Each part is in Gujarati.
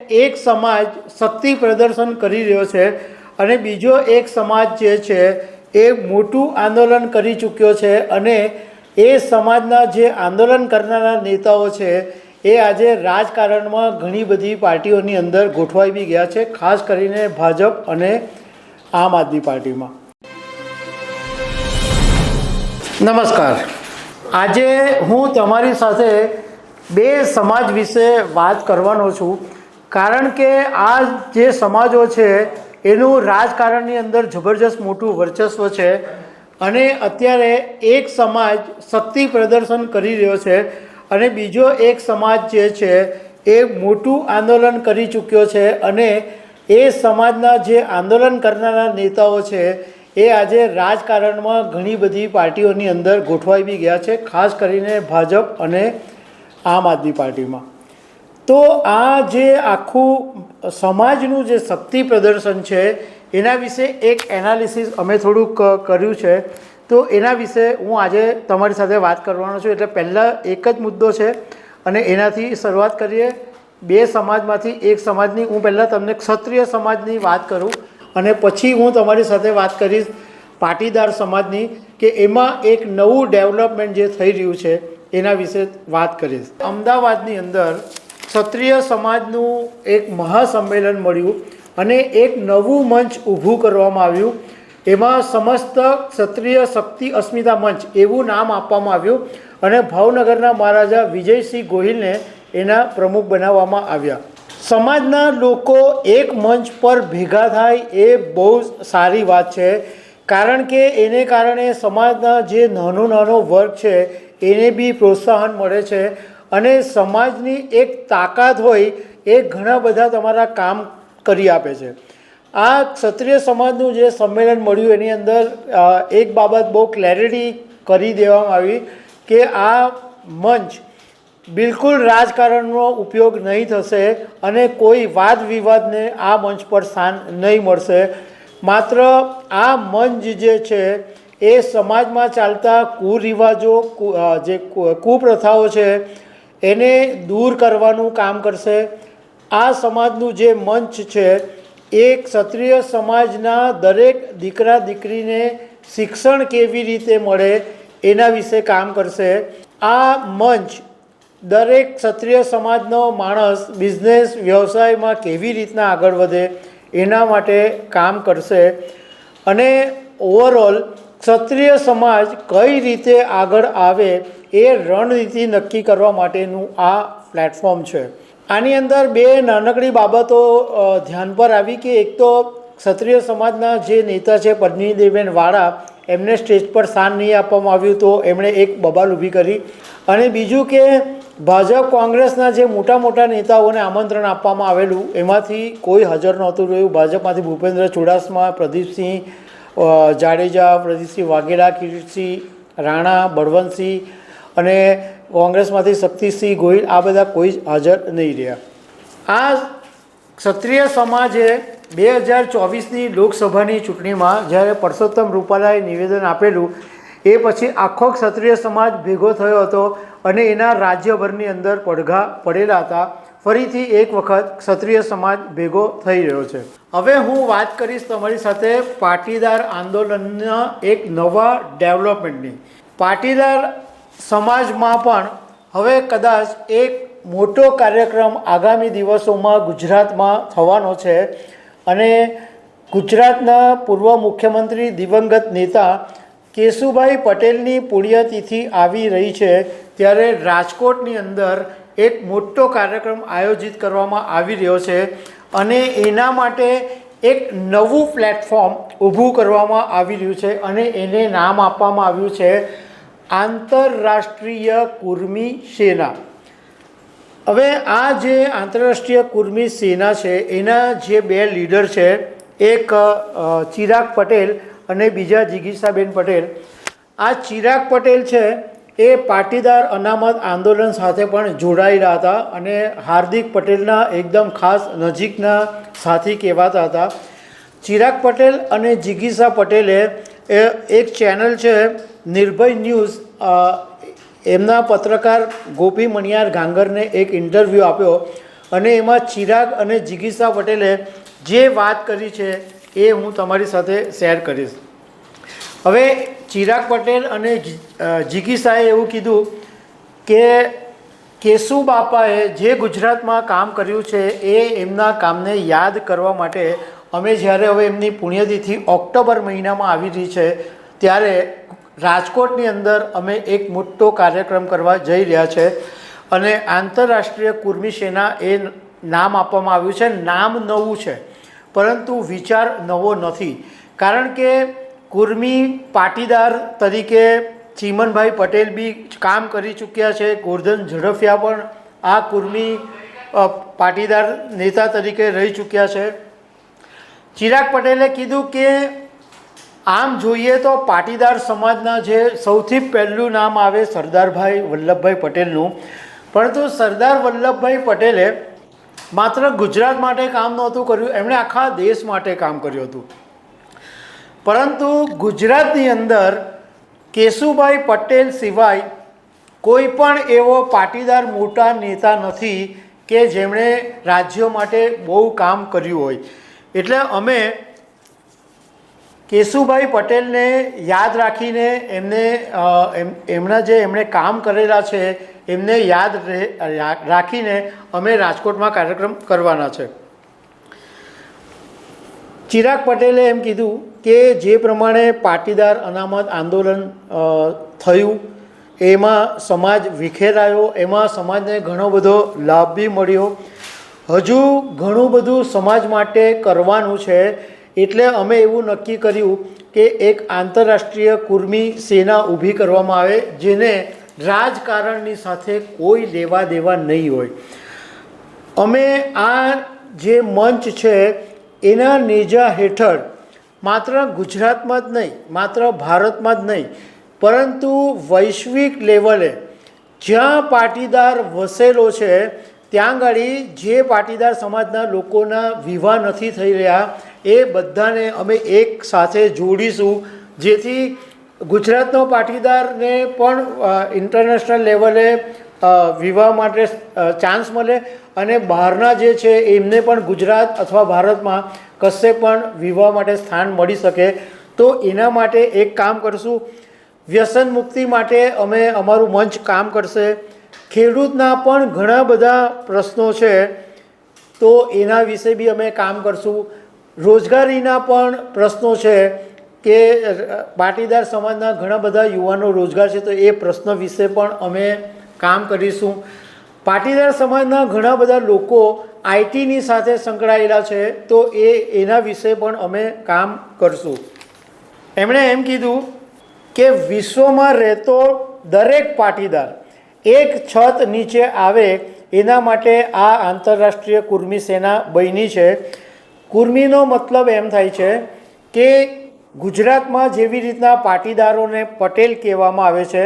એક સમાજ શક્તિ પ્રદર્શન કરી રહ્યો છે અને બીજો એક સમાજ જે છે એ મોટું આંદોલન કરી ચૂક્યો છે અને એ સમાજના જે આંદોલન કરનારા નેતાઓ છે એ આજે રાજકારણમાં ઘણી બધી પાર્ટીઓની અંદર ગોઠવાઈ બી ગયા છે, ખાસ કરીને ભાજપ અને આમ આદમી પાર્ટીમાં. નમસ્કાર. આજે હું તમારી સાથે બે સમાજ વિશે વાત કરવાનો છું, કારણ કે આ જે સમાજો છે એનું રાજકારણની અંદર જબરજસ્ત મોટું વર્ચસ્વ છે અને અત્યારે એક સમાજ શક્તિ પ્રદર્શન કરી રહ્યો છે અને બીજો એક સમાજ જે છે એ મોટું આંદોલન કરી ચૂક્યો છે અને એ સમાજના જે આંદોલન કરનારા નેતાઓ છે એ આજે રાજકારણમાં ઘણી બધી પાર્ટીઓની અંદર ગોઠવાઈ બી ગયા છે, ખાસ કરીને ભાજપ અને આમ આદમી પાર્ટીમાં. તો આ જે આખું સમાજનું જે શક્તિ પ્રદર્શન છે એના વિશે એક એનાલિસિસ અમે થોડુંક કર્યું છે, તો એના વિશે હું આજે તમારી સાથે વાત કરવાનો છું. એટલે પહેલાં એક જ મુદ્દો છે અને એનાથી શરૂઆત કરીએ. બે સમાજમાંથી એક સમાજની હું પહેલાં તમને ક્ષત્રિય સમાજની વાત કરું અને પછી હું તમારી સાથે વાત કરીશ પાટીદાર સમાજની, કે એમાં એક નવું ડેવલપમેન્ટ જે થઈ રહ્યું છે એના વિશે વાત કરીશ. અમદાવાદની અંદર ક્ષત્રિય સમાજનું એક મહાસંમેલન મળ્યું અને એક નવું મંચ ઊભું કરવામાં આવ્યું. એમાં સમસ્ત ક્ષત્રિય શક્તિ અસ્મિતા મંચ એવું નામ આપવામાં આવ્યું અને ભાવનગરના મહારાજા વિજયસિંહ ગોહિલને એના પ્રમુખ બનાવવામાં આવ્યા. સમાજના લોકો એક મંચ પર ભેગા થાય એ બહુ સારી વાત છે, કારણ કે એને કારણે સમાજના જે નાનો વર્ગ છે એને બી પ્રોત્સાહન મળે છે અને સમાજની એક તાકાત હોય એ ઘણા બધા તમારા કામ કરી આપે છે. આ ક્ષત્રિય સમાજનું જે સંમેલન મળ્યું એની અંદર એક બાબત બહુ ક્લેરિટી કરી દેવામાં આવી કે આ મંચ બિલકુલ રાજકારણનો ઉપયોગ નહીં થશે અને કોઈ વાદ વિવાદને આ મંચ પર સ્થાન નહીં મળશે. માત્ર આ મંચ જે છે એ સમાજમાં ચાલતા કુરિવાજો, જે કુપ્રથાઓ છે એને દૂર કરવાનું કામ કરશે. આ સમાજનું જે મંચ છે એ ક્ષત્રિય સમાજના દરેક દીકરા દીકરીને શિક્ષણ કેવી રીતે મળે એના વિશે કામ કરશે. આ મંચ દરેક ક્ષત્રિય સમાજનો માણસ બિઝનેસ વ્યવસાયમાં કેવી રીતના આગળ વધે એના માટે કામ કરશે અને ઓવરઓલ ક્ષત્રિય સમાજ કઈ રીતે આગળ આવે એ રણનીતિ નક્કી કરવા માટેનું આ પ્લેટફોર્મ છે. આની અંદર બે નાનકડી બાબતો ધ્યાન પર આવી કે એક તો ક્ષત્રિય સમાજના જે નેતા છે પદ્મિનીબેન વાળા, એમને સ્ટેજ પર સ્થાન નહીં આપવામાં આવ્યું તો એમણે એક બબાલ ઊભી કરી. અને બીજું કે ભાજપ કોંગ્રેસના જે મોટા નેતાઓને આમંત્રણ આપવામાં આવેલું એમાંથી કોઈ હાજર નહોતું રહ્યું. ભાજપમાંથી ભૂપેન્દ્ર ચુડાસમા, પ્રદીપસિંહ જાડેજા, પ્રદીપસિંહ વાઘેલા, કિરીટસિંહ રાણા, બળવંતસિંહ અને કોંગ્રેસમાંથી શક્તિસિંહ ગોહિલ, આ બધા કોઈ હાજર નહીં રહ્યા. આ ક્ષત્રિય સમાજે 2024ની લોકસભાની ચૂંટણીમાં જ્યારે પરસોત્તમ રૂપાલાએ નિવેદન આપેલું એ પછી આખો ક્ષત્રિય સમાજ ભેગો થયો હતો અને એના રાજ્યભરની અંદર પડઘા પડેલા હતા. ફરીથી એક વખત ક્ષત્રિય સમાજ ભેગો થઈ રહ્યો છે. હવે હું વાત કરીશ તમારી સાથે પાટીદાર આંદોલનના એક નવા ડેવલપમેન્ટની. પાટીદાર સમાજમાં પણ હવે કદાચ એક મોટો કાર્યક્રમ આગામી દિવસોમાં ગુજરાતમાં થવાનો છે અને ગુજરાતના પૂર્વ મુખ્યમંત્રી દિવંગત નેતા કેશુભાઈ પટેલની પુણ્યતિથિ આવી રહી છે, ત્યારે રાજકોટની અંદર એક મોટો કાર્યક્રમ આયોજિત કરવામાં આવી રહ્યો છે અને એના માટે એક નવું પ્લેટફોર્મ ઊભું કરવામાં આવી રહ્યું છે અને એને નામ આપવામાં આવ્યું છે આંતરરાષ્ટ્રીય કુર્મી સેના. હવે આ જે આંતરરાષ્ટ્રીય કુર્મી સેના છે એના જે બે લીડર છે, એક ચિરાગ પટેલ અને બીજા જિગીશાબેન પટેલ. આ ચિરાગ પટેલ છે એ પાટીદાર અનામત આંદોલન સાથે પણ જોડાયેલા હતા અને હાર્દિક પટેલના એકદમ ખાસ નજીકના સાથી કહેવાતા હતા. ચિરાગ પટેલ અને જિગીશા પટેલે એક ચેનલ છે નિર્ભય ન્યૂઝ, એમના પત્રકાર ગોપી મણિયાર ગાંગરને એક ઇન્ટરવ્યૂ આપ્યો અને એમાં ચિરાગ અને જિગીસા પટેલે જે વાત કરી છે એ હું તમારી સાથે શેર કરીશ. હવે ચિરાગ પટેલ અને જિગીસાએ એવું કીધું કે કેશુબાપાએ જે ગુજરાતમાં કામ કર્યું છે એ એમના કામને યાદ કરવા માટે અમે જ્યારે હવે એમની પુણ્યતિથિ ઓક્ટોબર મહિનામાં આવી રહી છે ત્યારે રાજકોટની અંદર અમે એક મોટો કાર્યક્રમ કરવા જઈ રહ્યા છે અને આંતરરાષ્ટ્રીય કુર્મી સેના એ નામ આપવામાં આવ્યું છે. નામ નવું છે પરંતુ વિચાર નવો નથી, કારણ કે કુર્મી પાટીદાર તરીકે ચીમનભાઈ પટેલ બી કામ કરી ચૂક્યા છે. ગોરધન ઝડફિયા પણ આ કુર્મી પાટીદાર નેતા તરીકે રહી ચૂક્યા છે. ચિરાગ પટેલે કીધું કે આમ જોઈએ તો પાટીદાર સમાજના જે સૌથી પહેલું નામ આવે સરદારભાઈ વલ્લભભાઈ પટેલનું, પરંતુ સરદાર વલ્લભભાઈ પટેલે માત્ર ગુજરાત માટે કામ નહોતું કર્યું, એમણે આખા દેશ માટે કામ કર્યું હતું. પરંતુ ગુજરાતની અંદર કેશુભાઈ પટેલ સિવાય કોઈ પણ એવો પાટીદાર મોટા નેતા નથી કે જેમણે રાજ્યો માટે બહુ કામ કર્યું હોય. એટલે અમે કેશુભાઈ પટેલને યાદ રાખીને એમણે કામ કરેલા છે એમને યાદ રાખીને અમે રાજકોટમાં કાર્યક્રમ કરવાના છે. ચિરાગ પટેલે એમ કીધું કે જે પ્રમાણે પાટીદાર અનામત આંદોલન થયું એમાં સમાજ વિખેરાયો, એમાં સમાજને ઘણો બધો લાભ બી મળ્યો. હજુ ઘણું બધું સમાજ માટે કરવાનું છે, એટલે અમે એવું નક્કી કર્યું કે એક આંતરરાષ્ટ્રીય કુર્મી સેના ઊભી કરવામાં આવે જેને રાજકારણની સાથે કોઈ લેવા દેવા નહીં હોય. અમે આ જે મંચ છે એના નેજા હેઠળ માત્ર ગુજરાતમાં જ નહીં, માત્ર ભારતમાં જ નહીં, પરંતુ વૈશ્વિક લેવલે જ્યાં પાટીદાર વસેલો છે ત્યાં આગળ જે પાટીદાર સમાજના લોકોના વિવાહ નથી થઈ રહ્યા એ બધાને અમે એક સાથે જોડીશું, જેથી ગુજરાતનો પાટીદારને પણ ઇન્ટરનેશનલ લેવલે વિવાહ માટે ચાન્સ મળે અને બહારના જે છે એમને પણ ગુજરાત અથવા ભારતમાં કશે પણ વિવાહ માટે સ્થાન મળી શકે. તો એના માટે એક કામ કરશું. વ્યસન મુક્તિ માટે અમે અમારું મંચ કામ કરશે. ખેડૂતના પણ ઘણા બધા પ્રશ્નો છે તો એના વિશે બી અમે કામ કરશું. રોજગારીના પણ પ્રશ્નો છે કે પાટીદાર સમાજના ઘણા બધા યુવાનો રોજગાર છે તો એ પ્રશ્ન વિશે પણ અમે કામ કરીશું. પાટીદાર સમાજના ઘણા બધા લોકો આઈટીની સાથે સંકળાયેલા છે તો એના વિશે પણ અમે કામ કરશું. એમણે એમ કીધું કે વિશ્વમાં રહેતો દરેક પાટીદાર એક છત નીચે આવે એના માટે આ આંતરરાષ્ટ્રીય કુર્મી સેના બની છે. કુર્મીનો મતલબ એમ થાય છે કે ગુજરાતમાં જેવી રીતના પાટીદારોને પટેલ કહેવામાં આવે છે,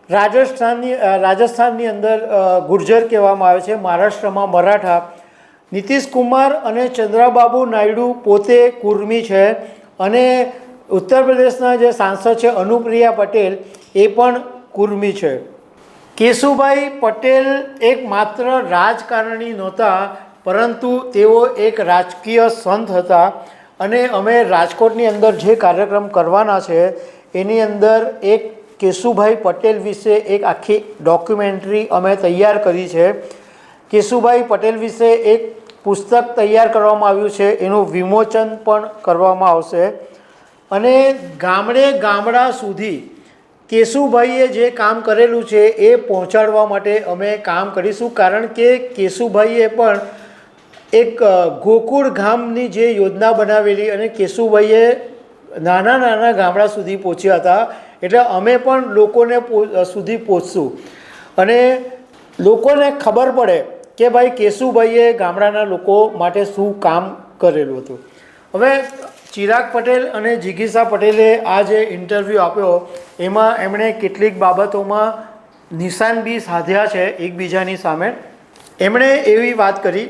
રાજસ્થાનની અંદર ગુર્જર કહેવામાં આવે છે, મહારાષ્ટ્રમાં મરાઠા. નીતિશ કુમાર અને ચંદ્રબાબુ નાયડુ પોતે કુર્મી છે અને ઉત્તર પ્રદેશના જે સાંસદ છે અનુપ્રિયા પટેલ એ પણ કુર્મી છે. કેશુભાઈ પટેલ એક માત્ર રાજકારણી નહોતા, પરંતુ તેઓ એક રાજકીય સંત હતા અને અમે રાજકોટની અંદર જે કાર્યક્રમ કરવાના છે એની અંદર એક કેશુભાઈ પટેલ વિશે એક આખી ડોક્યુમેન્ટરી અમે તૈયાર કરી છે. કેશુભાઈ પટેલ વિશે એક પુસ્તક તૈયાર કરવામાં આવ્યું છે, એનું વિમોચન પણ કરવામાં આવશે અને ગામડા સુધી કેશુભાઈએ જે કામ કરેલું છે એ પહોંચાડવા માટે અમે કામ કરીશું. કારણ કે કેશુભાઈએ પણ એક ગોકુળ ગામની જે યોજના બનાવેલી અને કેશુભાઈએ નાના ગામડા સુધી પહોંચ્યા હતા, એટલે અમે પણ લોકોને સુધી પહોંચશું અને લોકોને ખબર પડે કે ભાઈ કેશુભાઈએ ગામડાના લોકો માટે શું કામ કરેલું હતું. હવે ચિરાગ પટેલ અને જિગીસા પટેલે આ જે ઇન્ટરવ્યૂ આપ્યો એમાં એમણે કેટલીક બાબતોમાં નિશાન બી સાધ્યા છે એકબીજાની સામે. એમણે એવી વાત કરી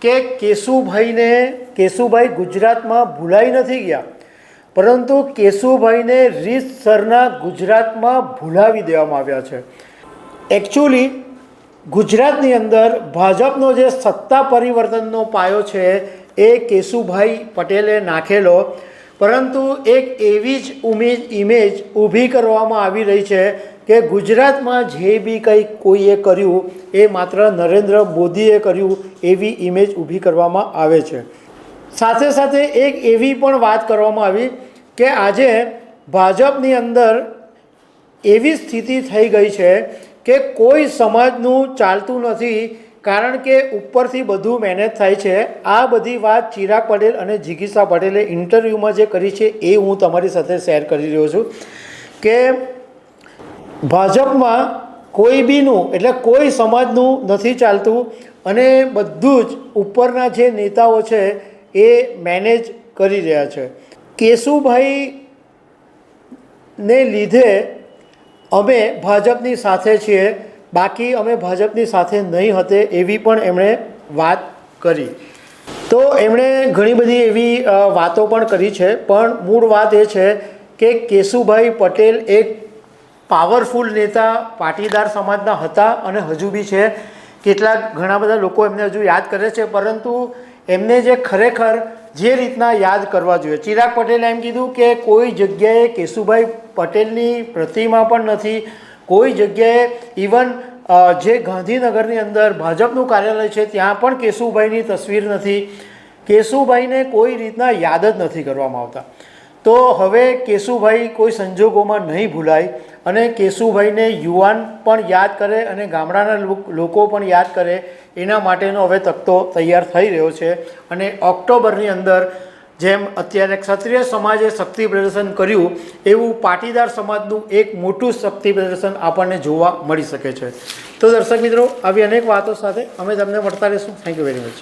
કે કેશુભાઈ ગુજરાતમાં ભૂલાઈ નથી ગયા, પરંતુ કેશુભાઈને રીતસરના ગુજરાતમાં ભૂલાવી દેવામાં આવ્યા છે. એકચ્યુઅલી ગુજરાતની અંદર ભાજપનો જે સત્તા પરિવર્તનનો પાયો છે એ કેશુભાઈ પટેલે નાખેલો, પરંતુ એક એવી જ ઇમેજ ઊભી કરવામાં આવી રહી છે કે ગુજરાતમાં જે બી કંઈ કોઈએ કર્યું એ માત્ર નરેન્દ્ર મોદીએ કર્યું એવી ઇમેજ ઊભી કરવામાં આવે છે। સાથે સાથે એક એવી પણ વાત કરવામાં આવી કે આજે ભાજપની અંદર એવી સ્થિતિ થઈ ગઈ છે કે કોઈ સમાજનું ચાલતું નથી, કારણ કે ઉપરથી બધું મેનેજ થાય છે। આ બધી વાત ચિરાગ પટેલ અને જિગીષા પટેલે ઇન્ટરવ્યૂમાં જે કરી છે એ હું તમારી સાથે શેર કરી રહ્યો છું કે ભાજપમાં કોઈ બીનું એટલે કોઈ સમાજનું નથી ચાલતું અને બધું જ ઉપરના જે નેતાઓ છે એ મેનેજ કરી રહ્યા છે। કેશુભાઈને લીધે અમે ભાજપની સાથે છીએ, બાકી અમે ભાજપની સાથે નહીં હતે એવી પણ એમણે વાત કરી। તો એમણે ઘણી બધી એવી વાતો પણ કરી છે, પણ મૂળ વાત એ છે કે કેશુભાઈ પટેલ એક પાવરફુલ નેતા પાટીદાર સમાજના હતા અને હજુ બી છે। કેટલાક ઘણા બધા લોકો એમને હજુ યાદ કરે છે, પરંતુ એમને જે ખરેખર જે રીતના યાદ કરવા જોઈએ, ચિરાગ પટેલે એમ કીધું કે કોઈ જગ્યાએ કેશુભાઈ પટેલની પ્રતિમા પણ નથી, કોઈ જગ્યાએ ઇવન જે ગાંધીનગરની અંદર ભાજપનું કાર્યાલય છે ત્યાં પણ કેશુભાઈની તસવીર નથી। કેશુભાઈને કોઈ રીતના યાદ જ નથી કરવામાં આવતા। તો હવે કેશુભાઈ કોઈ સંજોગોમાં નહીં ભૂલાય અને કેશુભાઈને યુવાન પણ યાદ કરે અને ગામડાના લોકો પણ યાદ કરે, એના માટેનો હવે તખ્તો તૈયાર થઈ રહ્યો છે। અને ઓક્ટોબરની અંદર જેમ અત્યારે ક્ષત્રિય સમાજે શક્તિ પ્રદર્શન કર્યું એવું પાટીદાર સમાજનું એક મોટું શક્તિ પ્રદર્શન આપણને જોવા મળી શકે છે। તો દર્શક મિત્રો, આવી અનેક વાતો સાથે અમે તમને મળતા રહીશું। Thank you very much.